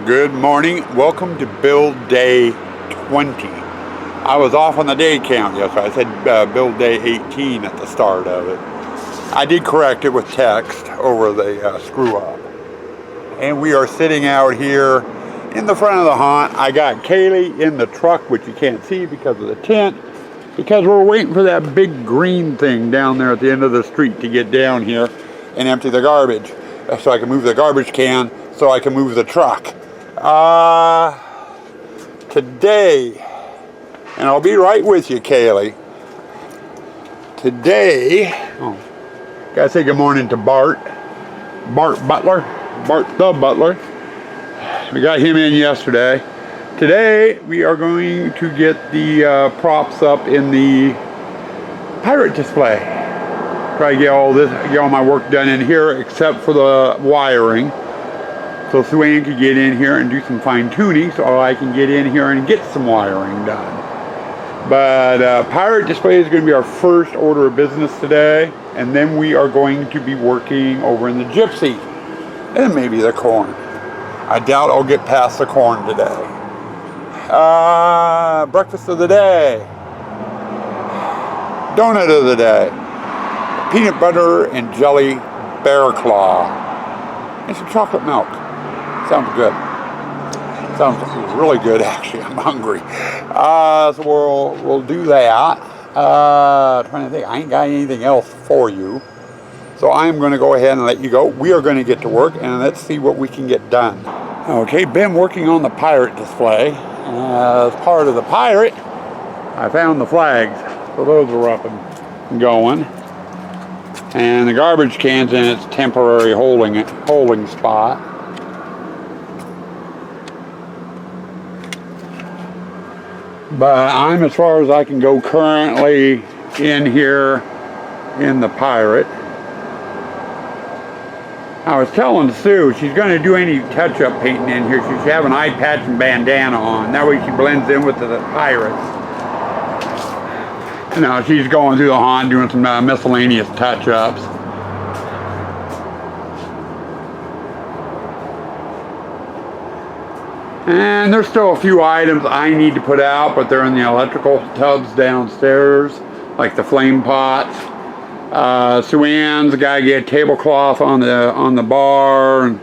Good morning. Welcome to build day 20. I was off on the day count yesterday. I said build day 18 at the start of it. I did correct it with text over the screw up. And we are sitting out here in the front of the haunt. I got Kaylee in the truck, which you can't see because of the tent, because we're waiting for that big green thing down there at the end of the street to get down here and empty the garbage so I can move the garbage can so I can move the truck. Today, and I'll be right with you, Kaylee. Today, gotta say good morning to Bart Butler, Bart the Butler. We got him in yesterday. Today, we are going to get the props up in the pirate display. Try to get all my work done in here except for the wiring. So Sue Ann could get in here and do some fine tuning so I can get in here and get some wiring done. But pirate display is going to be our first order of business today. And then we are going to be working over in the Gypsy. And maybe the corn. I doubt I'll get past the corn today. Breakfast of the day. Donut of the day. Peanut butter and jelly bear claw. And some chocolate milk. Sounds good. Sounds really good, actually. I'm hungry. So we'll do that. Trying to think. I ain't got anything else for you. So I'm going to go ahead and let you go. We are going to get to work, and let's see what we can get done. Okay, been working on the pirate display. As part of the pirate, I found the flags. So those are up and going. And the garbage can's in its temporary holding spot. But I'm as far as I can go currently in here in the pirate. I was telling Sue she's going to do any touch-up painting in here. She should have an eye patch and bandana on. That way she blends in with the pirates. You know, she's going through the haunt doing some miscellaneous touch-ups. And there's still a few items I need to put out, but they're in the electrical tubs downstairs, like the flame pots. Sue Ann's got to get a tablecloth on the bar, and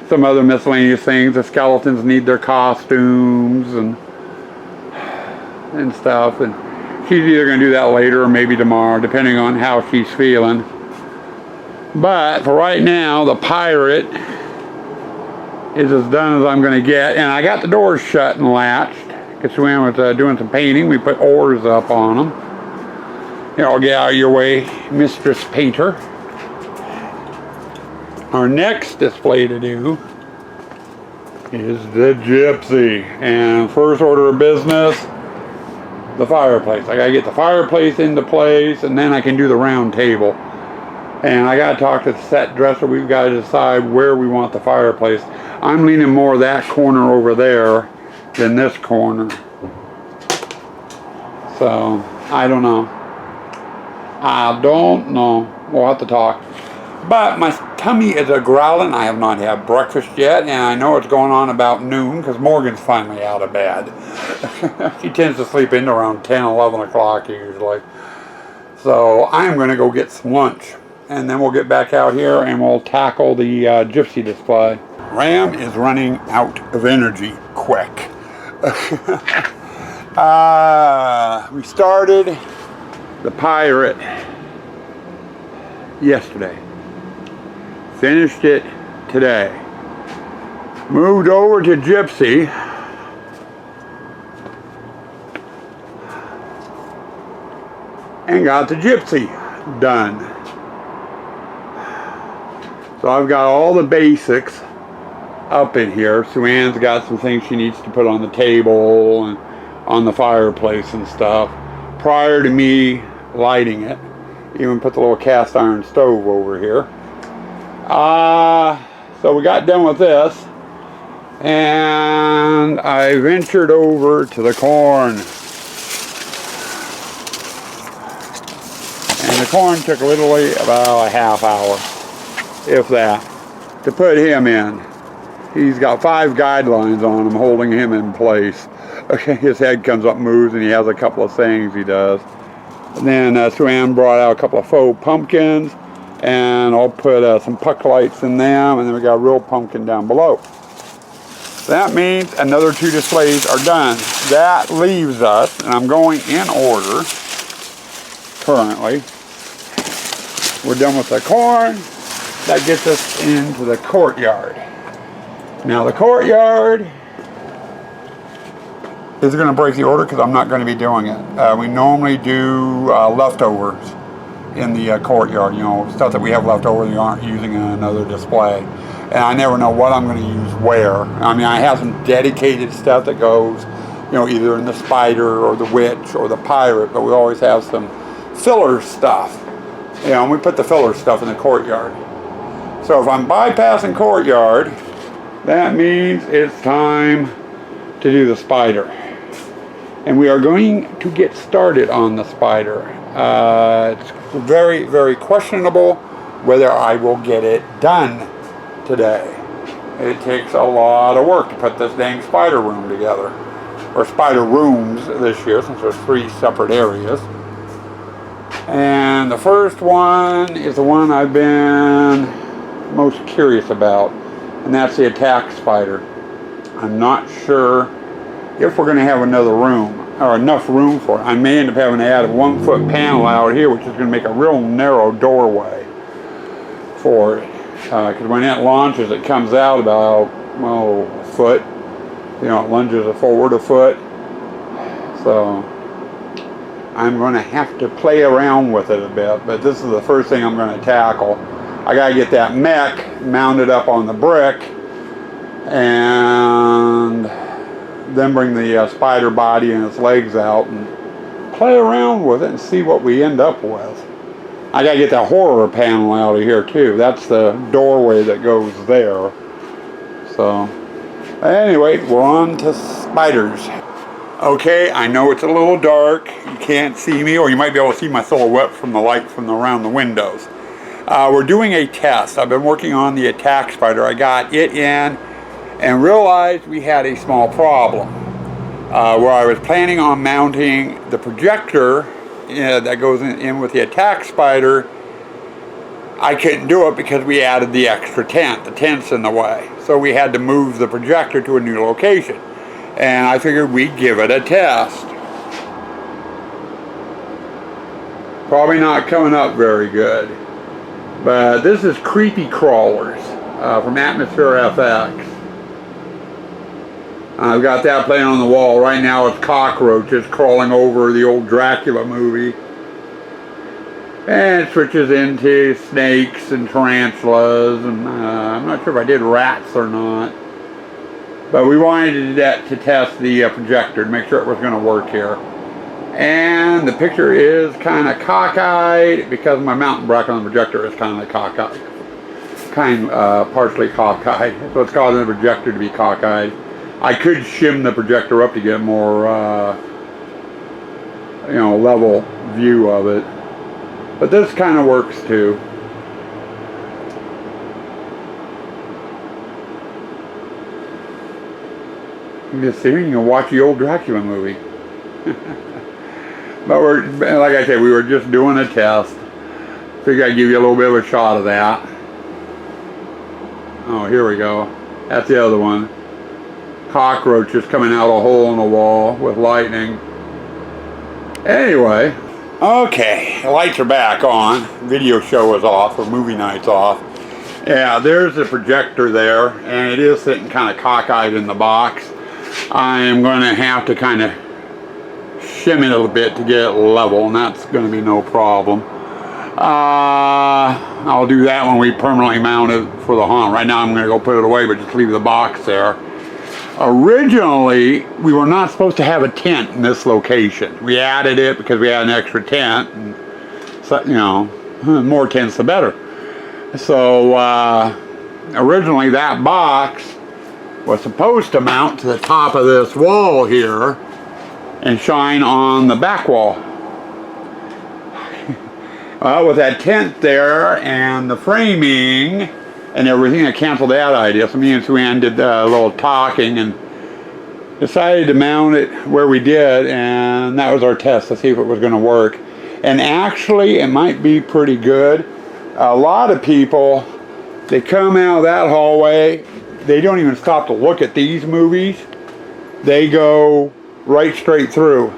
some other miscellaneous things. The skeletons need their costumes and stuff. And she's either going to do that later or maybe tomorrow, depending on how she's feeling. But for right now, the pirate is as done as I'm going to get. And I got the doors shut and latched because Sue Ann was doing some painting. We put oars up on them. Here, I'll get out of your way, Mistress Painter. Our next display to do is the Gypsy. And first order of business, the fireplace. I got to get the fireplace into place, and then I can do the round table. And I got to talk to the set dresser. We've got to decide where we want the fireplace. I'm leaning more that corner over there than this corner. So, I don't know. We'll have to talk. But my tummy is a-growling. I have not had breakfast yet, and I know it's going on about noon because Morgan's finally out of bed. She tends to sleep in around 10, 11 o'clock usually. So I'm going to go get some lunch. And then we'll get back out here and we'll tackle the Gypsy display. Ram is running out of energy quick. We started the pirate yesterday. Finished it today. Moved over to Gypsy. And got the Gypsy done. So I've got all the basics up in here. Sue Ann's got some things she needs to put on the table and on the fireplace and stuff prior to me lighting it. Even put the little cast iron stove over here. So we got done with this, and I ventured over to the corn. And the corn took literally about a half hour, if that, to put him in. He's got 5 guidelines on him holding him in place. Okay, his head comes up, moves, and he has a couple of things he does. And then Sue Ann brought out a couple of faux pumpkins, and I'll put some puck lights in them, and then we got a real pumpkin down below. That means another 2 displays are done. That leaves us, and I'm going in order currently. We're done with the corn. That gets us into the courtyard. Now the courtyard is going to break the order because I'm not going to be doing it. We normally do leftovers in the courtyard, you know, stuff that we have left over that we aren't using in another display. And I never know what I'm going to use where. I mean, I have some dedicated stuff that goes, you know, either in the spider or the witch or the pirate, but we always have some filler stuff. You know, and we put the filler stuff in the courtyard. So if I'm bypassing courtyard, that means it's time to do the spider. And we are going to get started on the spider. It's very, very questionable whether I will get it done today. It takes a lot of work to put this dang spider room together. Or spider rooms this year, since there's 3 separate areas. And the first one is the one I've been most curious about, and that's the attack spider. I'm not sure if we're going to have another room, or enough room for it. I may end up having to add a 1-foot panel out here, which is going to make a real narrow doorway for it. Because when it launches, it comes out about, well, a foot. You know, it lunges forward a foot. So I'm going to have to play around with it a bit, but this is the first thing I'm going to tackle. I got to get that mech mounted up on the brick, and then bring the spider body and its legs out and play around with it and see what we end up with. I got to get that horror panel out of here too. That's the doorway that goes there. So anyway, we're on to spiders. Okay, I know it's a little dark. You can't see me, or you might be able to see my silhouette from the light from around the windows. We're doing a test. I've been working on the attack spider. I got it in and realized we had a small problem. Where I was planning on mounting the projector that goes in with the attack spider, I couldn't do it because we added the extra tent. The tent's in the way. So we had to move the projector to a new location. And I figured we'd give it a test. Probably not coming up very good. But this is Creepy Crawlers from Atmosphere FX. I've got that playing on the wall. Right now it's cockroaches crawling over the old Dracula movie. And it switches into snakes and tarantulas. And I'm not sure if I did rats or not. But we wanted to test the projector to make sure it was going to work here. And the picture is kind of cockeyed because my mountain bracket on the projector is kind of cockeyed. Partially cockeyed. So it's causing the projector to be cockeyed. I could shim the projector up to get more, you know, level view of it. But this kind of works too. You can just sit here and you can watch the old Dracula movie. But we're, like I said, we were just doing a test. Figured I'd give you a little bit of a shot of that. Oh, here we go. That's the other one. Cockroaches coming out a hole in the wall with lightning. Anyway, okay, the lights are back on. Video show is off, or movie night's off. Yeah, there's the projector there, and it is sitting kind of cockeyed in the box. I am going to have to kind of shim it a bit to get it level, and that's going to be no problem. I'll do that when we permanently mount it for the haunt. Right now I'm going to go put it away, but just leave the box there. Originally, we were not supposed to have a tent in this location. We added it because we had an extra tent, and so, you know, the more tents the better. So originally that box was supposed to mount to the top of this wall here and shine on the back wall. Well, with that tent there and the framing, and everything. I canceled that idea. So me and Sue Ann did a little talking and decided to mount it where we did, and that was our test to see if it was going to work. And actually, it might be pretty good. A lot of people, they come out of that hallway, they don't even stop to look at these movies. They go right straight through.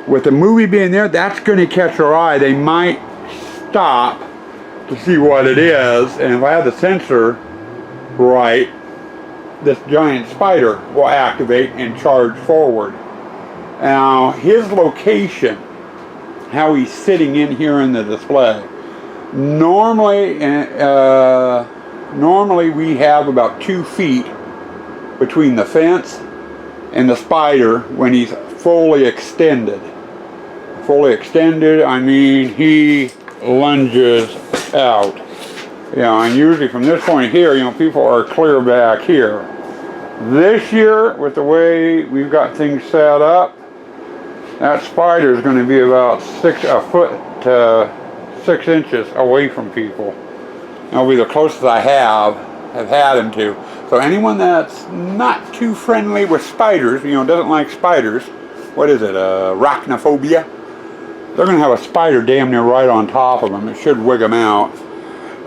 With the movie being there, that's going to catch their eye. They might stop to see what it is, and if I have the sensor right, this giant spider will activate and charge forward. Now, his location, how he's sitting in here in the display, normally we have about 2 feet between the fence and the spider when he's fully extended. Fully extended, I mean he lunges out. You know, and usually from this point here, you know, people are clear back here. This year, with the way we've got things set up, that spider is going to be about 1 foot to 6 inches away from people. That'll be the closest I have had him to. So anyone that's not too friendly with spiders, you know, doesn't like spiders, what is it, arachnophobia? They're going to have a spider damn near right on top of them. It should wig them out.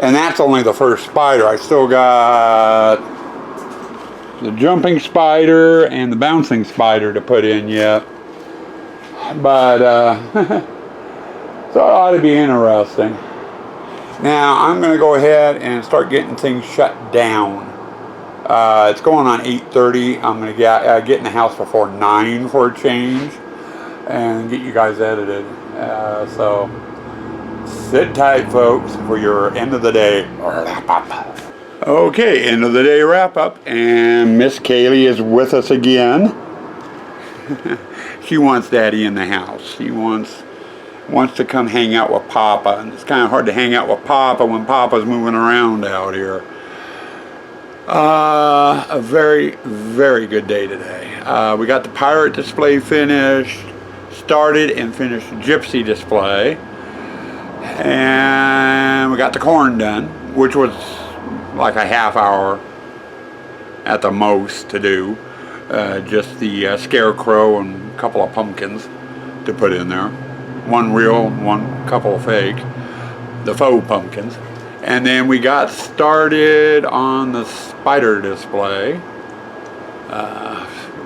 And that's only the first spider. I still got the jumping spider and the bouncing spider to put in yet. But, so it ought to be interesting. Now, I'm going to go ahead and start getting things shut down. It's going on 8:30. I'm going to get in the house before 9 for a change and get you guys edited. So sit tight, folks, for your end of the day wrap up. Okay, end of the day wrap up, and Miss Kaylee is with us again. She wants Daddy in the house. She wants to come hang out with Papa, and it's kind of hard to hang out with Papa when Papa's moving around out here. A very, very good day today. We got the pirate display finished, started and finished gypsy display, and we got the corn done, which was like a half hour at the most to do. Just the scarecrow and a couple of pumpkins to put in there. One real, one couple of fake, the faux pumpkins. And then we got started on the spider display,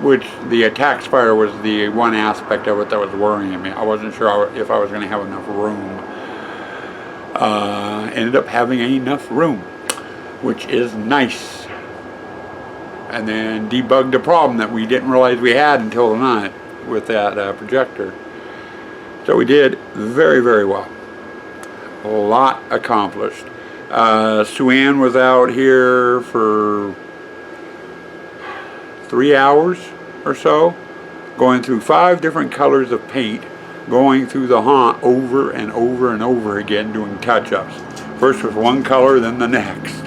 which the attack spider was the one aspect of it that was worrying me. I wasn't sure if I was going to have enough room. Ended up having enough room, which is nice. And then debugged a problem that we didn't realize we had until tonight with that projector. So we did very, very well. A lot accomplished. Sue Ann was out here for 3 hours or so, going through 5 different colors of paint, going through the haunt over and over and over again, doing touch-ups. First with one color, then the next.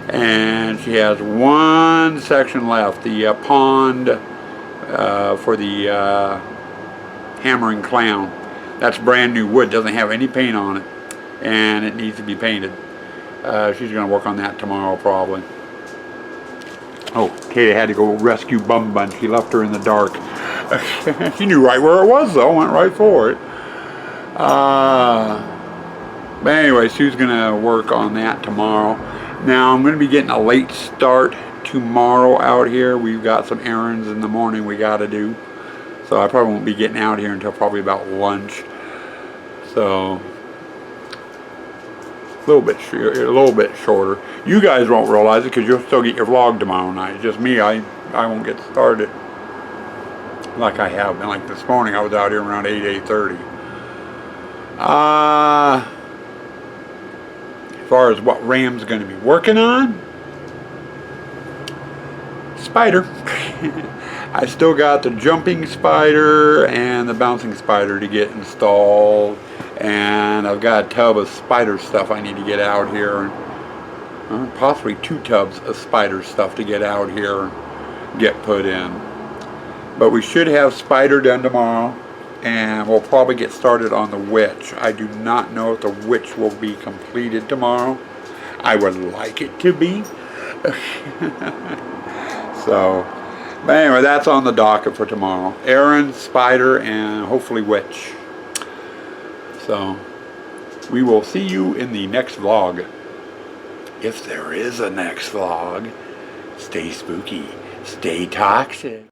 And she has one section left, the pond for the hammering clown. That's brand new wood, doesn't have any paint on it, and it needs to be painted. She's going to work on that tomorrow probably. Oh, Katie had to go rescue Bum Bun. She left her in the dark. She knew right where it was though, went right for it. But anyway, Sue's going to work on that tomorrow. Now I'm going to be getting a late start tomorrow out here. We've got some errands in the morning we got to do. So I probably won't be getting out here until probably about lunch. So a little bit shorter. You guys won't realize it because you'll still get your vlog tomorrow night. Just me, I won't get started like I have been. Like this morning, I was out here around 8:30. As far as what Ram's going to be working on, spider. I still got the jumping spider and the bouncing spider to get installed, and I've got a tub of spider stuff I need to get out here, possibly 2 tubs of spider stuff to get out here and get put in. But we should have spider done tomorrow, and we'll probably get started on the witch. I do not know if the witch will be completed tomorrow. I would like it to be. So, but anyway, that's on the docket for tomorrow. Aaron, Spider, and hopefully Witch. So, we will see you in the next vlog. If there is a next vlog, stay spooky, stay toxic.